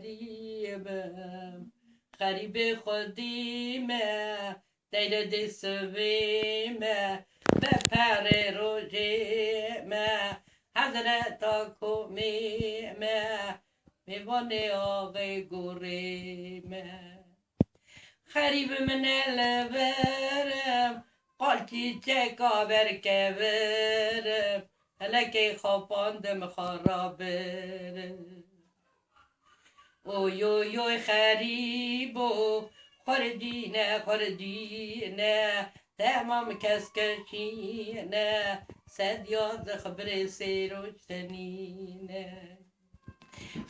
غریبم غریب خودیمه دیر دسویمه به پر روژیمه حضرت کمیمه میوانه آقای گوریمه غریب من الورم قالتی چکا برکه برم هلکی خواباندم خرابرم اوی اوی اوی غریبو خوردینه تمام کس کشینه صد یاد خبر سیروشتنینه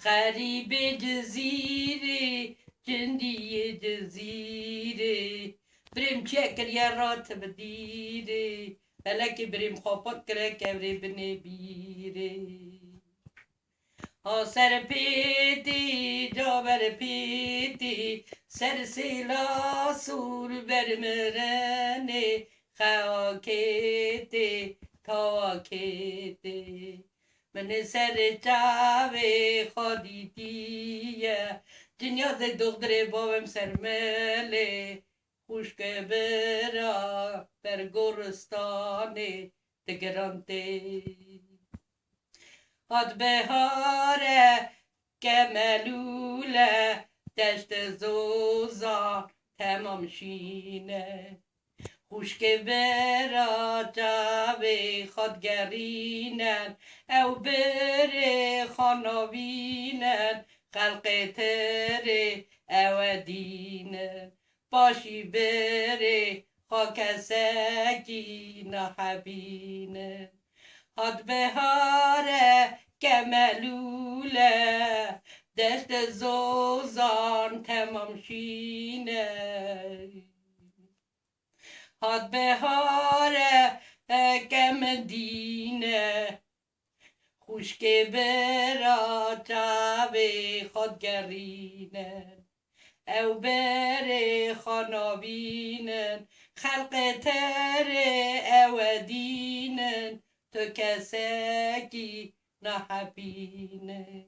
غریب جزیره جندی جزیره بریم چکر یا راتب دیره بلکه بریم خوابت کرد که بریم بنبیره سر پیتی جابر پیتی سر سیلا سور برمرنه خواکیتی تاکیتی من سر چاوه خودیتیه دنیا ده دختر بابم سرمله خوشک برا بر گرستانه دگرانته هاد بهاره که ملوله دشت زوزان تمام شینه خوشک برا جاوه خودگرینن او بره خاناوینن خلق تره او دینن باشی بره خاکسکی نحبینن هاد بهاره که ملوله دشت زوزان تمام شینه هاد بهاره که مدینه خوشک برا جاوه خودگرینه او بره خاناوینن خلق تره او دینن تو کسکی نحبینه